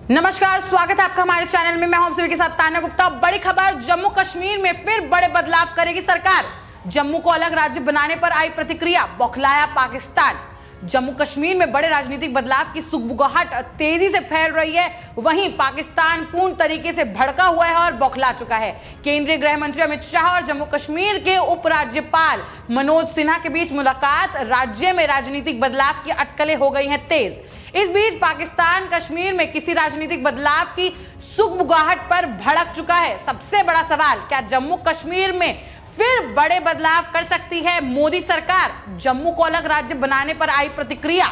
नमस्कार, स्वागत है आपका हमारे चैनल में। मैं हूं आप सभी के साथ तान्या गुप्ता। बड़ी खबर, जम्मू कश्मीर में फिर बड़े बदलाव करेगी सरकार। जम्मू को अलग राज्य बनाने पर आई प्रतिक्रिया, बौखलाया पाकिस्तान। जम्मू कश्मीर में बड़े राजनीतिक बदलाव की सुगबुगाहट तेजी से फैल रही है। वहीं पाकिस्तान पूर्ण तरीके से भड़का हुआ है और बौखला चुका है। केंद्रीय गृह मंत्री अमित शाह और जम्मू कश्मीर के उपराज्यपाल मनोज सिन्हा के बीच मुलाकात, राज्य में राजनीतिक बदलाव की अटकलें हो गई हैं तेज। इस बीच पाकिस्तान कश्मीर में किसी राजनीतिक बदलाव की सुगबुगाहट पर भड़क चुका है। सबसे बड़ा सवाल, क्या जम्मू कश्मीर में फिर बड़े बदलाव कर सकती है मोदी सरकार? जम्मू को अलग राज्य बनाने पर आई प्रतिक्रिया,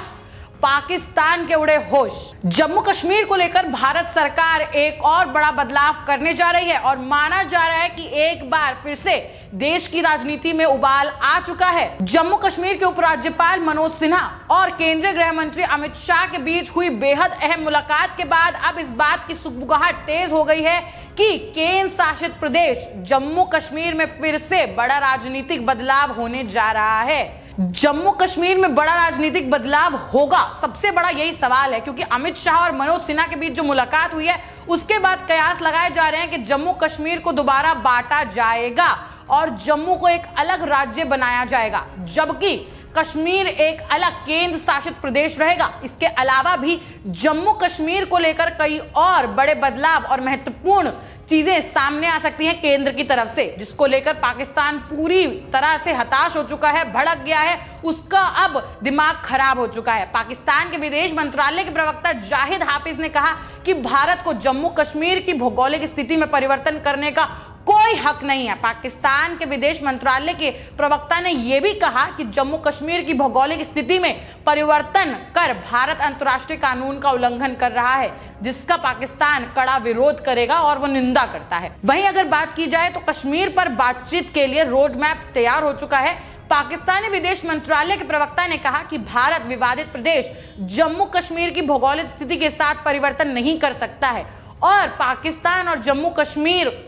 पाकिस्तान के उड़े होश। जम्मू कश्मीर को लेकर भारत सरकार एक और बड़ा बदलाव करने जा रही है और माना जा रहा है कि एक बार फिर से देश की राजनीति में उबाल आ चुका है। जम्मू कश्मीर के उपराज्यपाल मनोज सिन्हा और केंद्रीय गृह मंत्री अमित शाह के बीच हुई बेहद अहम मुलाकात के बाद अब इस बात की सुगबुगाहट तेज हो गई है कि केंद्र शासित प्रदेश जम्मू कश्मीर में फिर से बड़ा राजनीतिक बदलाव होने जा रहा है। जम्मू कश्मीर में बड़ा राजनीतिक बदलाव होगा, सबसे बड़ा यही सवाल है, क्योंकि अमित शाह और मनोज सिन्हा के बीच जो मुलाकात हुई है उसके बाद कयास लगाए जा रहे हैं कि जम्मू कश्मीर को दोबारा बांटा जाएगा और जम्मू को एक अलग राज्य बनाया जाएगा, जबकि कश्मीर एक अलग केंद्र शासित प्रदेश रहेगा। इसके अलावा भी जम्मू कश्मीर को लेकर कई और बड़े बदलाव और महत्वपूर्ण चीजें सामने आ सकती हैं केंद्र की तरफ से, जिसको लेकर पाकिस्तान पूरी तरह से हताश हो चुका है, भड़क गया है, उसका अब दिमाग खराब हो चुका है। पाकिस्तान के विदेश मंत्रालय के प्रवक्ता जाहिद हाफिज ने कहा कि भारत को जम्मू कश्मीर की भौगोलिक स्थिति में परिवर्तन करने का कोई हक नहीं है। पाकिस्तान के विदेश मंत्रालय के प्रवक्ता ने यह भी कहा कि जम्मू कश्मीर की भौगोलिक स्थिति में परिवर्तन कर भारत अंतर्राष्ट्रीय कानून का उल्लंघन कर रहा है, जिसका पाकिस्तान कड़ा विरोध करेगा और वो निंदा करता है। वहीं अगर बात की जाए तो कश्मीर पर बातचीत के लिए रोड मैप तैयार हो चुका है। पाकिस्तानी विदेश मंत्रालय के प्रवक्ता ने कहा कि भारत विवादित प्रदेश जम्मू कश्मीर की भौगोलिक स्थिति के साथ परिवर्तन नहीं कर सकता है और पाकिस्तान और जम्मू कश्मीर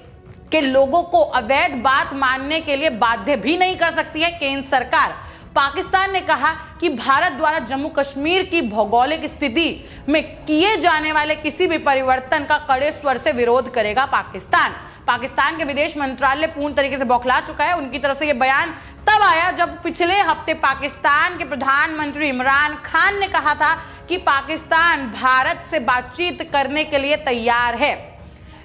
के लोगों को अवैध बात मानने के लिए बाध्य भी नहीं कर सकती है केंद्र सरकार। पाकिस्तान ने कहा कि भारत द्वारा जम्मू कश्मीर की भौगोलिक स्थिति में किए जाने वाले किसी भी परिवर्तन का कड़े स्वर से विरोध करेगा। पाकिस्तान के विदेश मंत्रालय पूर्ण तरीके से बौखला चुका है। उनकी तरफ से यह बयान तब आया जब पिछले हफ्ते पाकिस्तान के प्रधानमंत्री इमरान खान ने कहा था कि पाकिस्तान भारत से बातचीत करने के लिए तैयार है,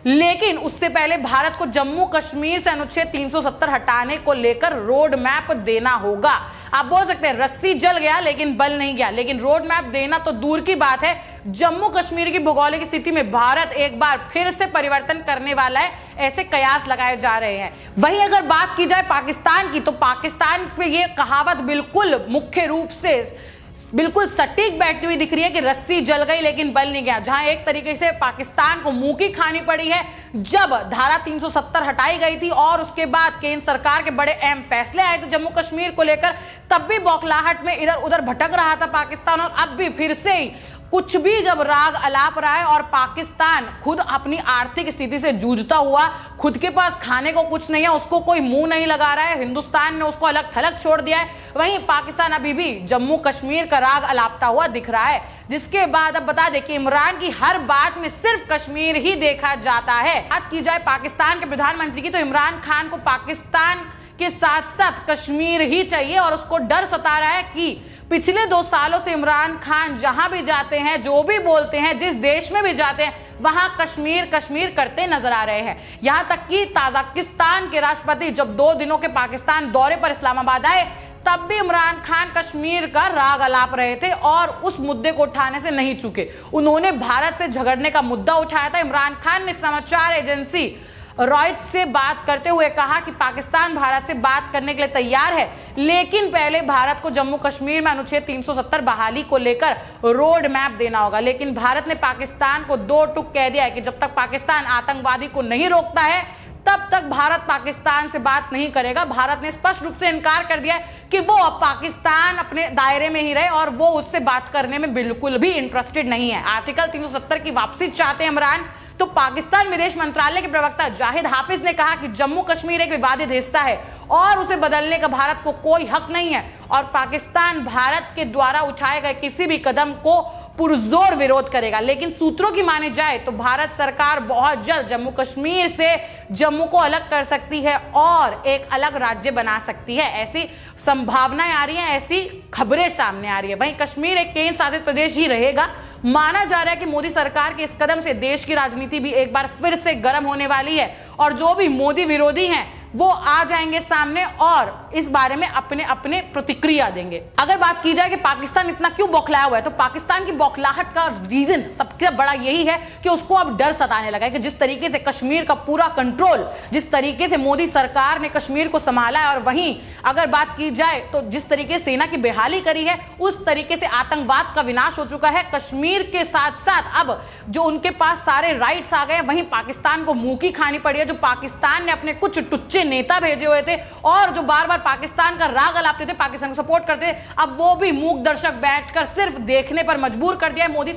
लेकिन उससे पहले भारत को जम्मू कश्मीर से अनुच्छेद 370 हटाने को लेकर रोड मैप देना होगा। आप बोल सकते हैं रस्सी जल गया लेकिन बल नहीं गया, लेकिन रोड मैप देना तो दूर की बात है, जम्मू कश्मीर की भौगोलिक स्थिति में भारत एक बार फिर से परिवर्तन करने वाला है, ऐसे कयास लगाए जा रहे हैं। वहीं अगर बात की जाए पाकिस्तान की, तो पाकिस्तान पे ये कहावत बिल्कुल मुख्य रूप से बिल्कुल सटीक बैठती हुई दिख रही है कि रस्सी जल गई लेकिन बल नहीं गया। जहां एक तरीके से पाकिस्तान को मुंह की खानी पड़ी है जब धारा 370 हटाई गई थी और उसके बाद केंद्र सरकार के बड़े अहम फैसले आए थे जम्मू कश्मीर को लेकर, तब भी बौखलाहट में इधर उधर भटक रहा था पाकिस्तान और अब भी फिर से ही कुछ भी जब राग अलाप रहा है और पाकिस्तान खुद अपनी आर्थिक स्थिति से जूझता हुआ, खुद के पास खाने को कुछ नहीं है, उसको कोई मुंह नहीं लगा रहा है, हिंदुस्तान ने उसको अलग थलग छोड़ दिया है, वहीं पाकिस्तान अभी भी जम्मू कश्मीर का राग अलापता हुआ दिख रहा है। जिसके बाद अब बता दें कि इमरान की हर बात में सिर्फ कश्मीर ही देखा जाता है। बात की जाए पाकिस्तान के प्रधानमंत्री की, तो इमरान खान को पाकिस्तान के साथ साथ कश्मीर ही चाहिए और उसको डर सता रहा है कि पिछले 2 सालों से इमरान खान जहां भी जाते हैं, जो भी बोलते हैं, जिस देश में भी जाते हैं, वहां कश्मीर कश्मीर करते नजर आ रहे हैं। यहां तक कि ताजिकिस्तान के राष्ट्रपति जब 2 दिनों के पाकिस्तान दौरे पर इस्लामाबाद आए, तब भी इमरान खान कश्मीर का राग अलाप रहे थे और उस मुद्दे को उठाने से नहीं चूके। उन्होंने भारत से झगड़ने का मुद्दा उठाया था। इमरान खान ने समाचार एजेंसी रॉयटर्स से बात करते हुए कहा कि पाकिस्तान भारत से बात करने के लिए तैयार है, लेकिन पहले भारत को जम्मू कश्मीर में अनुच्छेद 370 बहाली को लेकर रोड मैप देना होगा। लेकिन भारत ने पाकिस्तान को 2 टूक कह दिया है कि जब तक पाकिस्तान आतंकवादी को नहीं रोकता है तब तक भारत पाकिस्तान से बात नहीं करेगा। भारत ने स्पष्ट रूप से इनकार कर दिया है कि वो अब पाकिस्तान अपने दायरे में ही रहे और वो उससे बात करने में बिल्कुल भी इंटरेस्टेड नहीं है। आर्टिकल 370 की वापसी चाहते हैं इमरान। तो पाकिस्तान विदेश मंत्रालय के प्रवक्ता जाहिद हाफिज ने कहा कि जम्मू कश्मीर एक विवादित हिस्सा है और उसे बदलने का भारत को कोई हक नहीं है और पाकिस्तान भारत के द्वारा उठाए गए किसी भी कदम को पुरजोर विरोध करेगा। लेकिन सूत्रों की माने जाए तो भारत सरकार बहुत जल्द जम्मू कश्मीर से जम्मू को अलग कर सकती है और एक अलग राज्य बना सकती है, ऐसी संभावनाएं आ रही हैं, ऐसी खबरें सामने आ रही है। वहीं कश्मीर एक केंद्र शासित प्रदेश ही रहेगा। माना जा रहा है कि मोदी सरकार के इस कदम से देश की राजनीति भी एक बार फिर से गर्म होने वाली है और जो भी मोदी विरोधी हैं वो आ जाएंगे सामने और इस बारे में अपने अपने प्रतिक्रिया देंगे। अगर बात की जाए कि पाकिस्तान इतना क्यों बौखलाया हुआ है, तो पाकिस्तान की बौखलाहट का रीजन सबसे बड़ा यही है कि उसको अब डर सताने लगा है कि जिस तरीके से कश्मीर का पूरा कंट्रोल, जिस तरीके से मोदी सरकार ने कश्मीर को संभाला है, और वहीं अगर बात की जाए तो जिस तरीके से सेना की बहाली करी है, उस तरीके से आतंकवाद का विनाश हो चुका है। कश्मीर के साथ साथ अब जो उनके पास सारे राइट्स आ गए, वहीं पाकिस्तान को मुंह की खानी पड़ी है। जो पाकिस्तान ने अपने कुछ टुच्चे नेता भेजे हुए थे और जो बार बार पाकिस्तान का राग अलापते थे, पाकिस्तान को सपोर्ट करते थे, अब वो भी मूक दर्शक बैठकर सिर्फ देखने पर मजबूर कर दिया है मोदी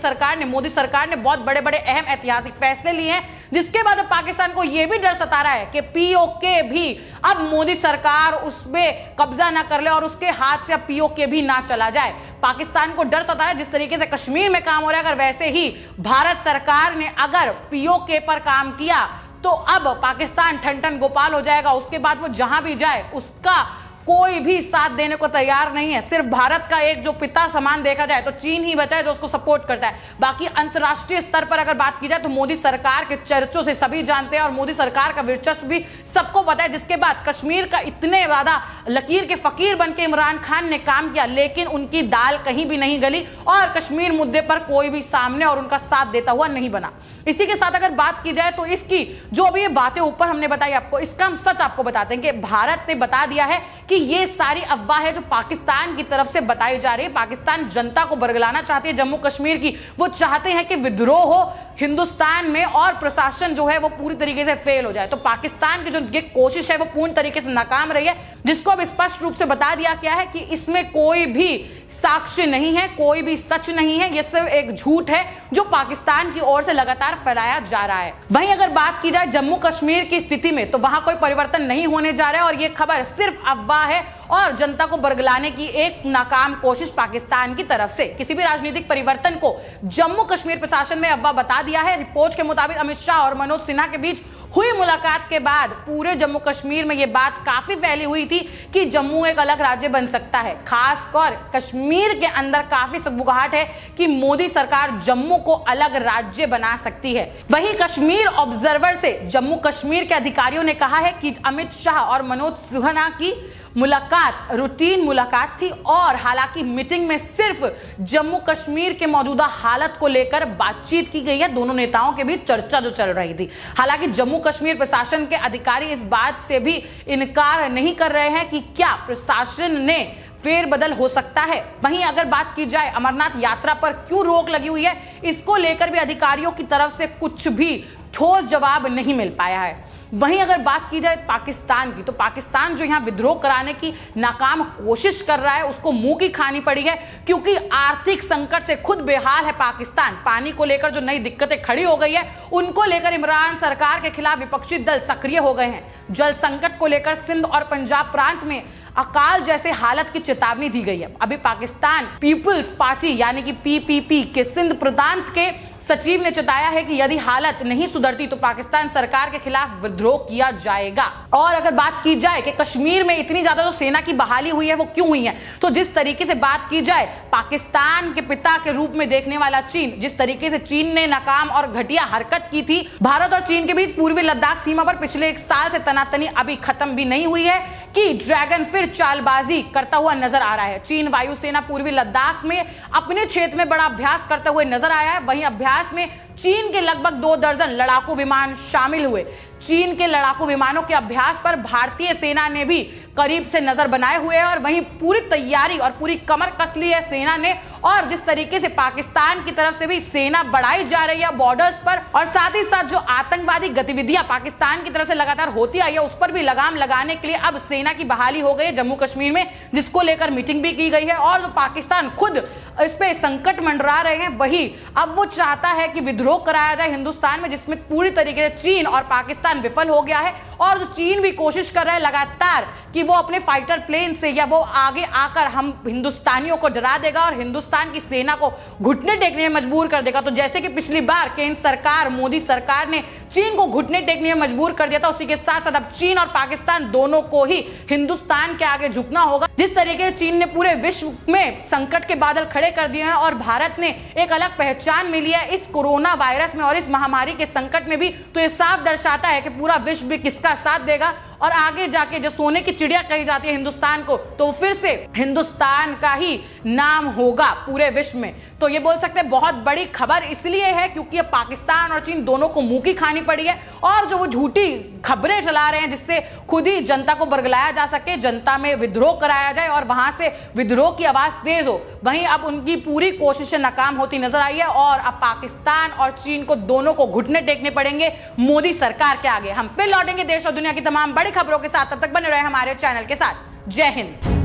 सरकार ने बहुत बड़े बड़े अहम ऐतिहासिक फैसले लिए हैं, जिसके बाद पाकिस्तान को यह भी डर सता रहा है कि पीओके भी अब मोदी सरकार उसमें कब्जा ना कर ले और उसके हाथ से अब पीओके भी ना चला जाए। पाकिस्तान को डर सता रहा है जिस तरीके से कश्मीर में काम हो रहा है, अगर वैसे ही भारत सरकार ने अगर पीओके पर काम किया तो अब पाकिस्तान ठन ठन गोपाल हो जाएगा। उसके बाद वो जहां भी जाए उसका कोई भी साथ देने को तैयार नहीं है। सिर्फ भारत का एक जो पिता समान देखा जाए तो चीन ही बचा है जो उसको सपोर्ट करता है। बाकी अंतर्राष्ट्रीय स्तर पर अगर बात की जाए तो मोदी सरकार के चर्चों से सभी जानते हैं और मोदी सरकार का वर्चस्व भी सबको पता है। जिसके बाद कश्मीर का इतने ज्यादा लकीर के फकीर बनके इमरान खान ने काम किया, लेकिन उनकी दाल कहीं भी नहीं गली और कश्मीर मुद्दे पर कोई भी सामने और उनका साथ देता हुआ नहीं बना। इसी के साथ अगर बात की जाए तो इसकी जो भी ये बातें ऊपर हमने बताई आपको, इसका हम सच आपको बताते हैं कि भारत ने बता दिया है कि ये सारी अफवाह है जो पाकिस्तान की तरफ से बताई जा रही है। पाकिस्तान जनता को बरगलाना चाहती है जम्मू कश्मीर की, वो चाहते हैं कि विद्रोह हो हिंदुस्तान में और प्रशासन जो है वो पूरी तरीके से फेल हो जाए। तो पाकिस्तान की जो ये कोशिश है वो पूर्ण तरीके से नाकाम रही है, जिसको अब स्पष्ट रूप से बता दिया गया है कि इसमें कोई भी साक्ष्य नहीं है, कोई भी सच नहीं है, ये सिर्फ एक झूठ है जो पाकिस्तान की ओर से लगातार फैलाया जा रहा है। वहीं अगर बात की जाए जम्मू कश्मीर की स्थिति में तो वहां कोई परिवर्तन नहीं होने जा रहा है और ये खबर सिर्फ अफवाह है और जनता को बरगलाने की एक नाकाम कोशिश पाकिस्तान की तरफ से। किसी भी राजनीतिक परिवर्तन को जम्मू कश्मीर प्रशासन ने अफवाह बता दिया है। रिपोर्ट के मुताबिक अमित शाह और मनोज सिन्हा के बीच हुई मुलाकात के बाद पूरे जम्मू कश्मीर में यह बात काफी फैली हुई थी कि जम्मू एक अलग राज्य बन सकता है। खासकर कश्मीर के अंदर काफी सगबुगाहट है कि मोदी सरकार जम्मू को अलग राज्य बना सकती है। वहीं कश्मीर ऑब्जर्वर से जम्मू कश्मीर के अधिकारियों ने कहा है कि अमित शाह और मनोज सिन्हा की मुलाकात रूटीन मुलाकात थी और हालांकि मीटिंग में सिर्फ जम्मू कश्मीर के मौजूदा हालत को लेकर बातचीत की गई है। दोनों नेताओं के बीच चर्चा जो चल रही थी। हालांकि जम्मू कश्मीर प्रशासन के अधिकारी इस बात से भी इनकार नहीं कर रहे हैं कि क्या प्रशासन ने फेरबदल हो सकता है। वहीं अगर बात की जाए अमरनाथ यात्रा पर क्यों रोक लगी हुई है, इसको लेकर भी अधिकारियों की तरफ से कुछ भी ठोस जवाब नहीं मिल पाया है। वहीं अगर बात की जाए पाकिस्तान की तो पाकिस्तान जो यहां विद्रोह कराने की नाकाम कोशिश कर रहा है उसको मुंह की खानी पड़ी है, क्योंकि आर्थिक संकट से खुद बेहाल है पाकिस्तान। पानी को लेकर जो नई दिक्कतें खड़ी हो गई है उनको लेकर इमरान सरकार के खिलाफ विपक्षी दल सक्रिय हो गए हैं। जल संकट को लेकर सिंध और पंजाब प्रांत में अकाल जैसे हालत की चेतावनी दी गई है। अभी पाकिस्तान पीपुल्स पार्टी यानी कि पीपीपी के सिंध प्रांत के सचिव ने चेताया है कि यदि हालत नहीं सुधरती तो पाकिस्तान सरकार के खिलाफ विद्रोह किया जाएगा। और अगर बात की जाए कि कश्मीर में इतनी ज्यादा जो सेना की बहाली हुई है वो क्यों हुई है, तो जिस तरीके से बात की जाए पाकिस्तान के पिता के रूप में देखने वाला चीन, जिस तरीके से चीन ने नाकाम और घटिया हरकत की थी भारत और चीन के बीच पूर्वी लद्दाख सीमा पर पिछले 1 साल से तनातनी अभी खत्म भी नहीं हुई है कि ड्रैगन फिर चालबाजी करता हुआ नजर आ रहा है। चीन वायुसेना पूर्वी लद्दाख में अपने क्षेत्र में बड़ा अभ्यास करते हुए नजर आया है। वहीं अभ्यास में चीन के लगभग 2 दर्जन लड़ाकू विमान शामिल हुए। चीन के लड़ाकू विमानों के अभ्यास पर भारतीय सेना ने भी करीब से नजर बनाए हुए है और वहीं पूरी तैयारी और पूरी कमर कस ली है सेना ने। और जिस तरीके से पाकिस्तान की तरफ से भी सेना बढ़ाई जा रही है बॉर्डर्स पर, और साथ ही साथ जो आतंकवादी गतिविधियां पाकिस्तान की तरफ से लगातार होती आई है उस पर भी लगाम लगाने के लिए अब सेना की बहाली हो गई है जम्मू कश्मीर में, जिसको लेकर मीटिंग भी की गई है। और जो पाकिस्तान खुद इस पे संकट मंडरा रहे हैं, वही अब वो चाहता है कि विद्रोह कराया जाए हिंदुस्तान में, जिसमें पूरी तरीके से चीन और पाकिस्तान विफल हो गया है और जो चीन भी कोशिश कर रहा है लगातार कि वो अपने फाइटर प्लेन से या वो आगे आकर हम हिंदुस्तानियों को डरा देगा और हिंदुस्तान की सेना को घुटने टेकने में मजबूर कर देगा। तो जैसे कि पिछली बार केंद्र सरकार, मोदी सरकार ने चीन को घुटने टेकने में मजबूर कर दिया था, उसी के साथ साथ अब चीन और पाकिस्तान दोनों को ही हिंदुस्तान के आगे झुकना होगा। जिस तरीके से चीन ने पूरे विश्व में संकट के बादल खड़े कर दिए हैं और भारत ने एक अलग पहचान मिली है इस कोरोना वायरस में और इस महामारी के संकट में भी, तो ये साफ दर्शाता है कि पूरा विश्व भी किसका साथ देगा और आगे जाके जो सोने की चिड़िया कही जाती है हिंदुस्तान को, तो फिर से हिंदुस्तान का ही नाम होगा पूरे विश्व में। तो ये बोल सकते हैं बहुत बड़ी खबर इसलिए है क्योंकि अब पाकिस्तान और चीन दोनों को मुंह की खानी पड़ी है और जो वो झूठी खबरें चला रहे हैं जिससे खुद ही जनता को बरगलाया जा सके, जनता में विद्रोह कराया जाए और वहां से विद्रोह की आवाज तेज हो, वहीं अब उनकी पूरी कोशिशें नाकाम होती नजर आई है और अब पाकिस्तान और चीन को दोनों को घुटने टेकने पड़ेंगे मोदी सरकार के आगे। हम फिर लौटेंगे देश और दुनिया की तमाम बड़ी खबरों के साथ, तब तक बने रहे हमारे चैनल के साथ। जय हिंद।